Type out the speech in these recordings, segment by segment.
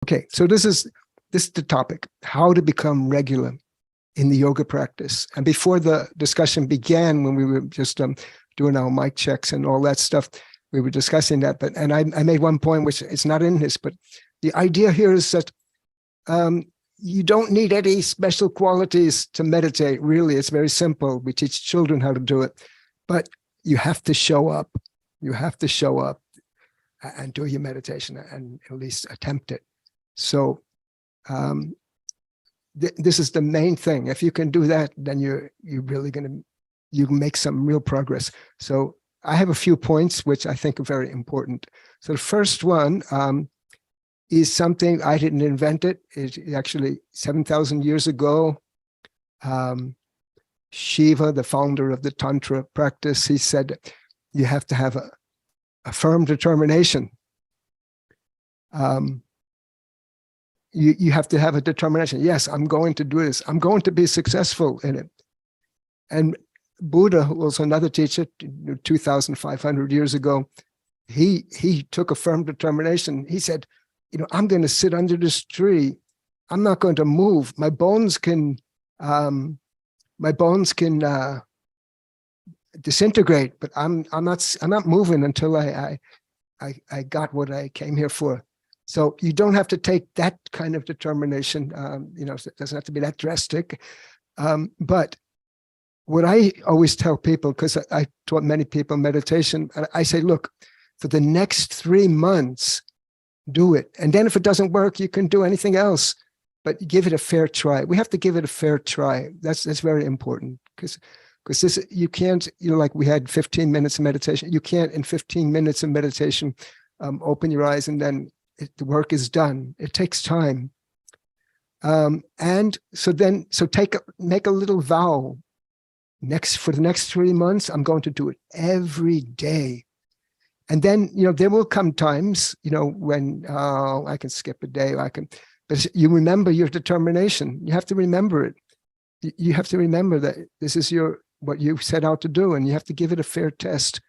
Okay, so this is the topic: how to become regular in the yoga practice. And before the discussion began, when we were just doing our mic checks and all that stuff, we were discussing that. But I made one point which it's not in this, but the idea here is that you don't need any special qualities to meditate. Really, it's very simple. We teach children how to do it, but you have to show up. You have to show up and do your meditation and at least attempt it. So this is the main thing. If you can do that, then you're really you can make some real progress. So I have a few points which I think are very important. So the first one is something I didn't invent it. It's actually 7,000 years ago. Shiva, the founder of the Tantra practice, he said you have to have a firm determination. You have to have a determination. Yes, I'm going to do this. I'm going to be successful in it. And Buddha, who was another teacher 2,500 years ago, he took a firm determination. He said, I'm going to sit under this tree. I'm not going to move. My bones can disintegrate, but I'm not moving until I got what I came here for. So you don't have to take that kind of determination. It doesn't have to be that drastic. But what I always tell people, because I taught many people meditation, I say, look, for the next 3 months, do it. And then if it doesn't work, you can do anything else, but give it a fair try. We have to give it a fair try. That's very important, because this, you can't, like we had 15 minutes of meditation. You can't in 15 minutes of meditation open your eyes and then the work is done. It takes time. And so make a little vow. For the next 3 months, I'm going to do it every day. And then, there will come times, when I can skip a day, but you remember your determination. You have to remember it. You have to remember that this is what you set out to do, and you have to give it a fair test,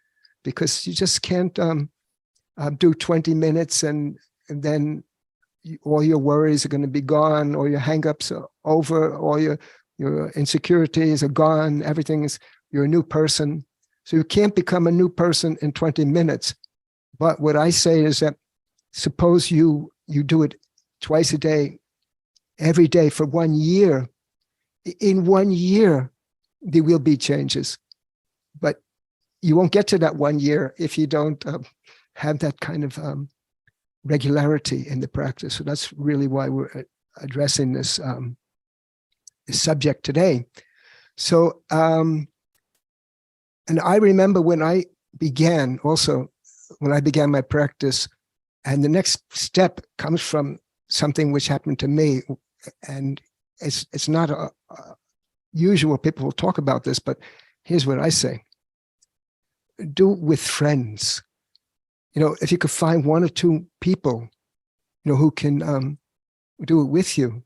because you just can't do 20 minutes and then all your worries are going to be gone, or your hang-ups are over, or your insecurities are gone. You're a new person. So you can't become a new person in 20 minutes. But what I say is that suppose you do it twice a day, every day for 1 year. In 1 year, there will be changes. But you won't get to that 1 year if you don't have that kind of regularity in the practice. So that's really why we're addressing this subject today. So, and I remember when I began my practice, and the next step comes from something which happened to me, and it's not usual. People will talk about this, but here's what I say: do it with friends. If you could find 1 or 2 people, who can do it with you,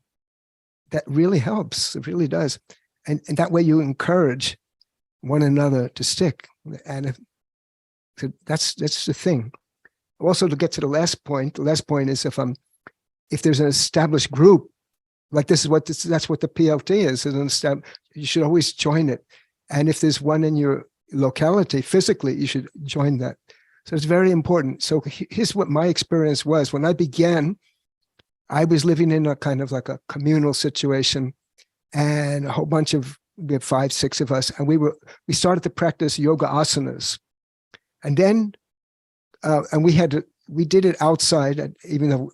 that really helps. It really does. And that way you encourage one another to stick. And so that's the thing. Also, to get to the last point is if there's an established group, like that's what the PLT is. You should always join it. And if there's one in your locality physically, you should join that. So it's very important. So here's what my experience was. When I began, I was living in a kind of like a communal situation, and a whole bunch we had 5, 6 of us, and we started to practice yoga asanas. And then, and we did it outside, even though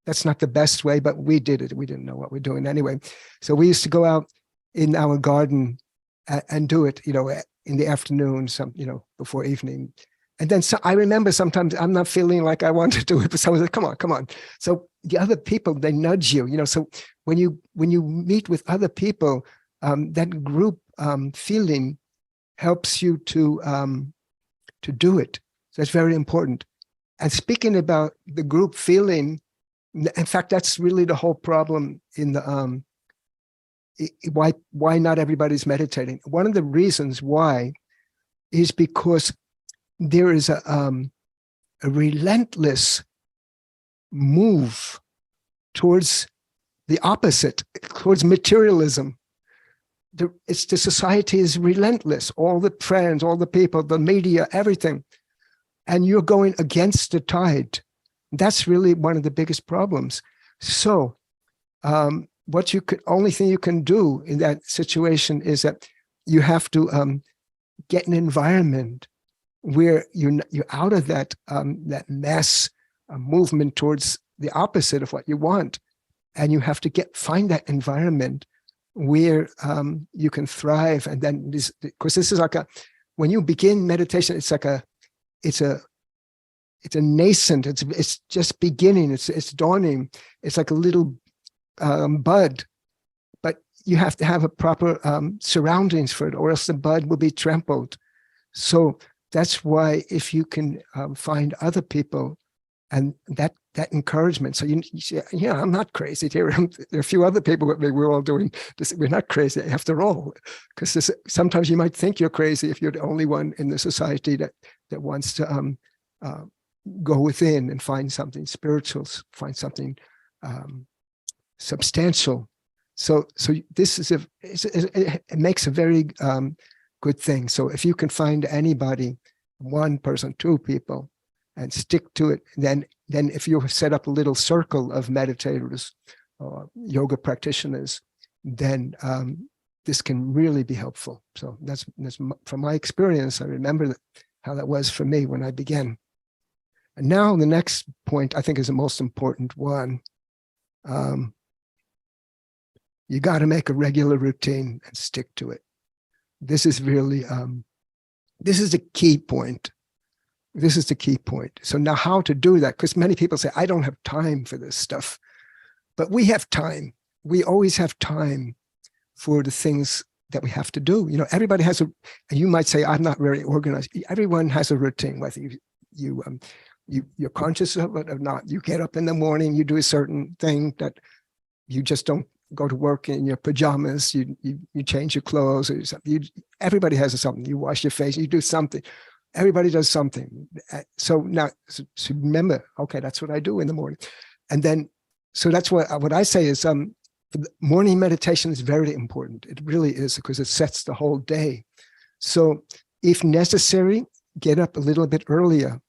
that's not the best way, but we did it. We didn't know what we're doing anyway. So we used to go out in our garden and do it, in the afternoon, before evening. And then I remember sometimes I'm not feeling like I want to do it, but someone's like, come on. So the other people, they nudge you, so when you meet with other people, that group feeling helps you to do it. So it's very important. And speaking about the group feeling, in fact, that's really the whole problem in the why not everybody's meditating. One of the reasons why is because there is a relentless move towards the opposite, towards materialism. The society is relentless. All the friends, all the people, the media, everything. And you're going against the tide. That's really one of the biggest problems. So only thing you can do in that situation is that you have to get an environment where you're out of that mass movement towards the opposite of what you want. And you have to find that environment where you can thrive. And then because this is like when you begin meditation, it's a nascent, it's just beginning, it's dawning, it's like a little bud, but you have to have a proper surroundings for it, or else the bud will be trampled. So that's why if you can find other people and that encouragement, so you say, yeah, I'm not crazy here. There are a few other people with me. We're all doing this. We're not crazy after all, because sometimes you might think you're crazy if you're the only one in the society that wants to go within and find something spiritual, find something substantial. So this is it makes a very good thing. So if you can find anybody, one person, two people, and stick to it, then if you set up a little circle of meditators or yoga practitioners, then this can really be helpful. So that's from my experience. I remember how that was for me when I began. And now the next point I think is the most important one. You got to make a regular routine and stick to it. This is really, this is the key point. This is the key point. So now how to do that? Because many people say, I don't have time for this stuff. But we have time. We always have time for the things that we have to do. You know, everybody has you might say, I'm not very organized. Everyone has a routine, whether you're conscious of it or not. You get up in the morning, you do a certain thing that you just don't go to work in your pajamas, you change your clothes, or something. Everybody has something. You wash your face, you do something. Everybody does something. So now, so remember, okay, that's what I do in the morning. And then, so that's what I say is morning meditation is very important. It really is, because it sets the whole day. So if necessary, get up a little bit earlier.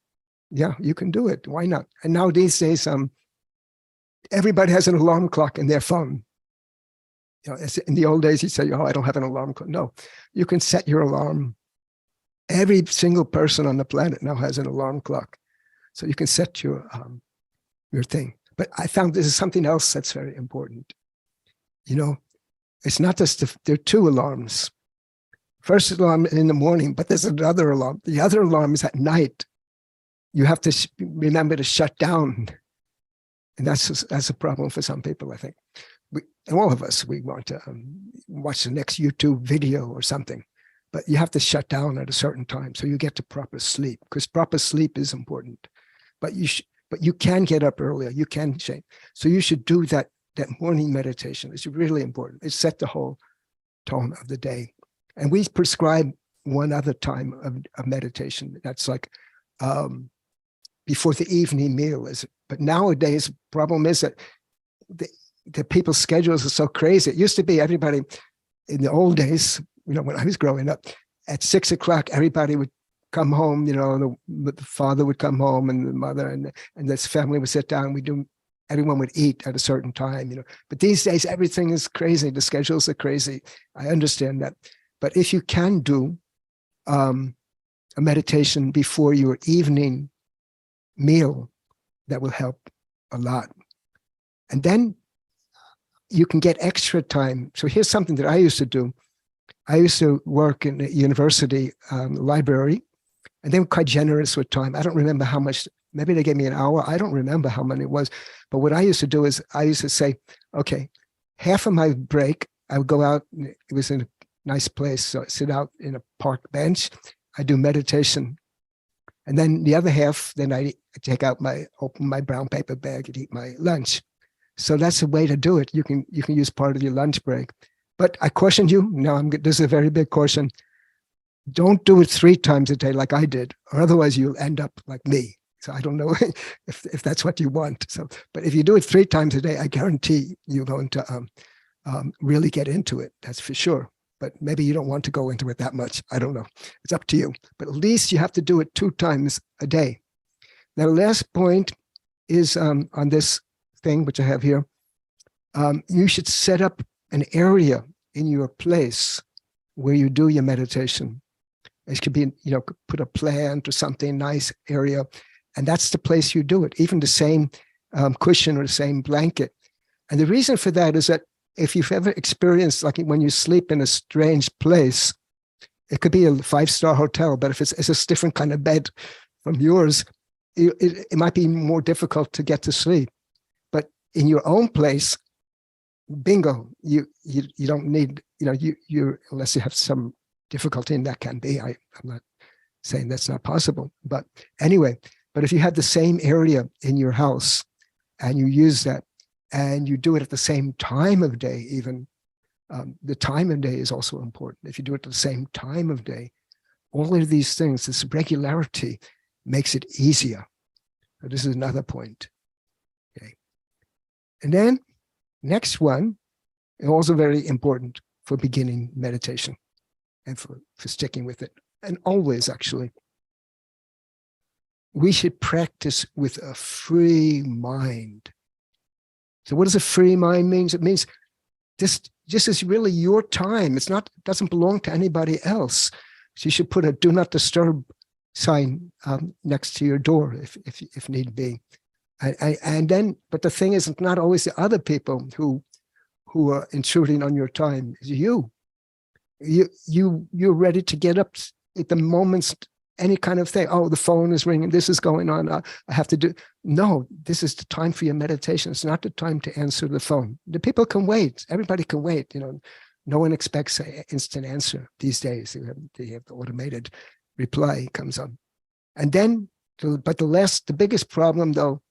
Yeah, you can do it. Why not? And now these days, everybody has an alarm clock in their phone. You know, in the old days, you say, oh, I don't have an alarm clock. No, you can set your alarm. Every single person on the planet now has an alarm clock. So you can set your thing. But I found this is something else that's very important. You know, it's not just, there are two alarms. First alarm in the morning, but there's another alarm. The other alarm is at night. You have to remember to shut down. And that's a problem for some people, I think. And all of us, we want to watch the next YouTube video or something. But you have to shut down at a certain time so you get to proper sleep, because proper sleep is important. But you can get up earlier. You can change. So you should do that morning meditation. It's really important. It set the whole tone of the day. And we prescribe one other time of meditation. That's like before the evening meal. But nowadays, the problem is that the people's schedules are so crazy. It used to be everybody in the old days, you know, when I was growing up, at 6 o'clock, everybody would come home, you know, the father would come home and the mother and this family would sit down. Everyone would eat at a certain time, you know. But these days, everything is crazy. The schedules are crazy. I understand that. But if you can do a meditation before your evening meal, that will help a lot. And then you can get extra time. So here's something that I used to do. I used to work in a university library, and they were quite generous with time. I don't remember how much, maybe they gave me an hour. I don't remember how many it was. But what I used to do is I used to say, okay, half of my break, I would go out, it was in a nice place. So I sit out in a park bench, I do meditation. And then the other half, then I open my brown paper bag and eat my lunch. So that's a way to do it. You can use part of your lunch break. But I caution you, this is a very big caution. Don't do it 3 times a day like I did, or otherwise you'll end up like me. So I don't know if that's what you want. So, but if you do it 3 times a day, I guarantee you're going to really get into it. That's for sure. But maybe you don't want to go into it that much. I don't know. It's up to you. But at least you have to do it 2 times a day. Now, the last point is on this thing, which I have here. You should set up an area in your place where you do your meditation. It could be, put a plant or something, nice area. And that's the place you do it, even the same cushion or the same blanket. And the reason for that is that if you've ever experienced, like when you sleep in a strange place, it could be a 5-star hotel, but if it's a different kind of bed from yours, it might be more difficult to get to sleep. But in your own place, bingo, you don't need, you unless you have some difficulty, and that can be. I'm not saying that's not possible, but anyway. But if you have the same area in your house and you use that, and you do it at the same time of day, even the time of day is also important. If you do it at the same time of day, all of these things, this regularity makes it easier. So this is another point. Okay. And then next one is also very important for beginning meditation and for sticking with it. And always, actually, we should practice with a free mind. So what does a free mind mean? It means this is really your time. It doesn't belong to anybody else. So you should put a do not disturb sign next to your door if need be. And then, but the thing is, it's not always the other people who are intruding on your time. It's you. You're ready to get up at the moment's any kind of thing. Oh, the phone is ringing. This is going on. I have to do. No, this is the time for your meditation. It's not the time to answer the phone. The people can wait. Everybody can wait. No one expects an instant answer these days. They have the automated reply comes on. And then, but the biggest problem though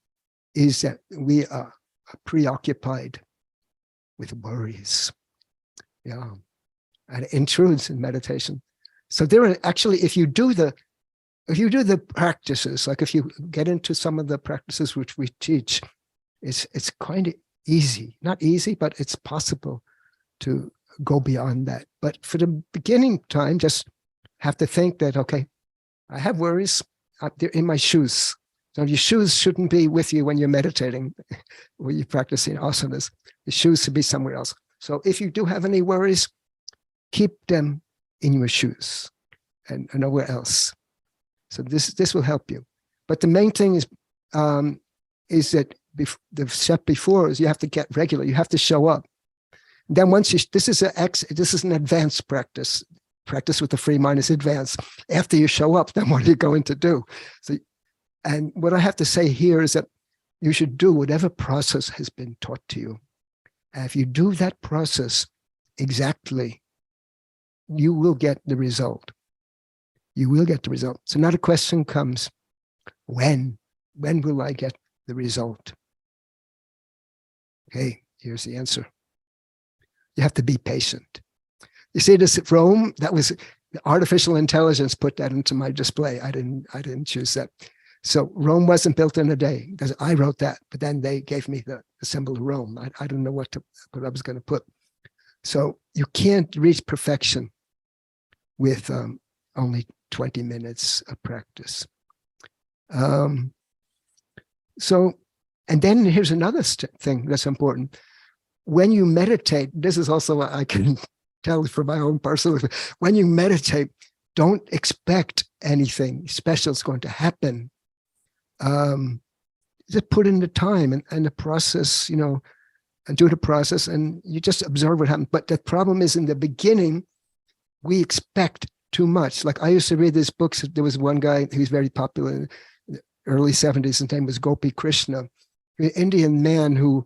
is that we are preoccupied with worries. Yeah, and it intrudes in meditation. So there are actually, if you do the practices, like if you get into some of the practices which we teach, it's kind of easy. Not easy, but it's possible to go beyond that. But for the beginning time, just have to think that, okay, I have worries. They're in my shoes. So your shoes shouldn't be with you when you're meditating, when you're practicing asanas. The shoes should be somewhere else. So if you do have any worries, keep them in your shoes and nowhere else. So this will help you. But the main thing is that the step before is you have to get regular. You have to show up. And then once this is an advanced practice. Practice with the free mind is advanced. After you show up, then what are you going to do? So, and what I have to say here is that you should do whatever process has been taught to you. And if you do that process exactly, you will get the result. You will get the result. So now the question comes, when will I get the result? Okay, here's the answer. You have to be patient. You see this at Rome, that was artificial intelligence put that into my display. I didn't choose that. So Rome wasn't built in a day, because I wrote that, but then they gave me the symbol of Rome. I don't know what I was going to put. So you can't reach perfection with only 20 minutes of practice. So, and then here's another thing that's important. When you meditate, this is also what I can tell from my own personal, when you meditate, don't expect anything special is going to happen. Just put in the time and the process, and do the process, and you just observe what happens. But the problem is, in the beginning, we expect too much. Like I used to read these books. There was one guy who was very popular in the early 70s. His name was Gopi Krishna, an Indian man who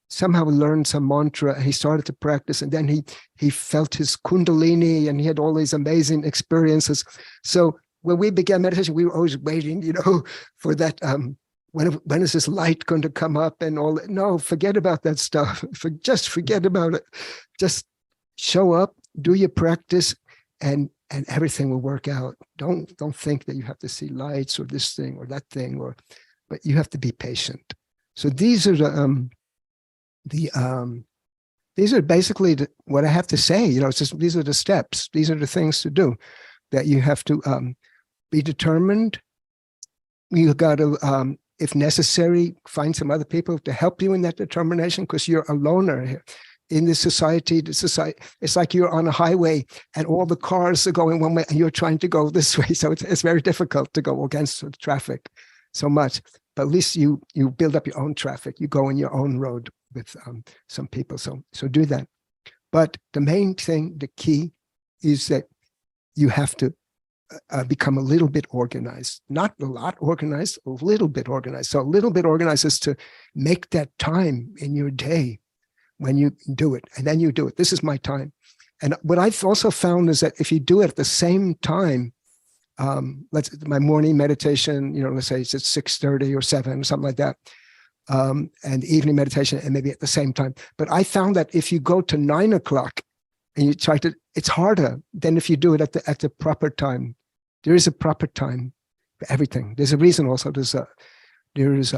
somehow learned some mantra, and he started to practice, and then he felt his kundalini, and he had all these amazing experiences. So when we began meditation, we were always waiting, for that. When is this light going to come up and all that? No, forget about that stuff. Just forget about it. Just show up, do your practice, and and everything will work out. Don't think that you have to see lights or this thing or that thing, but you have to be patient. So these are these are basically what I have to say. It's just, these are the steps. These are the things to do, that you have to be determined. You got to, if necessary, find some other people to help you in that determination, because you're a loner here. In this society, it's like you're on a highway and all the cars are going one way and you're trying to go this way. So it's very difficult to go against the traffic so much. But at least you build up your own traffic. You go in your own road with some people. So do that. But the main thing, the key, is that you have to become a little bit organized. Not a lot organized, a little bit organized. So a little bit organized is to make that time in your day when you do it, and then you do it. This is my time. And what I've also found is that if you do it at the same time, my morning meditation, let's say it's at 6:30 or 7 or something like that, and evening meditation, and maybe at the same time. But I found that if you go to 9 o'clock and you try to, it's harder than if you do it at the proper time. There is a proper time for everything. There's a reason also. There is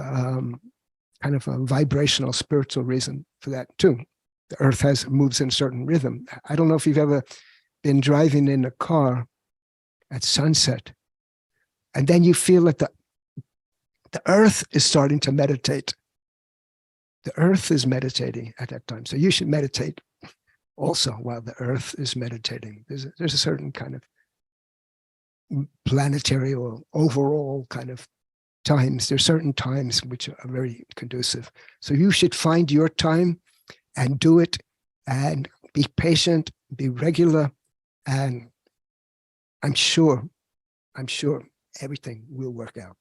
kind of a vibrational, spiritual reason for that too. The earth moves in a certain rhythm. I don't know if you've ever been driving in a car at sunset, and then you feel that the earth is starting to meditate. The earth is meditating at that time. So you should meditate also while the earth is meditating. There's a certain kind of planetary or overall kind of times. There's certain times which are very conducive. So you should find your time and do it, and be patient, be regular, and I'm sure everything will work out.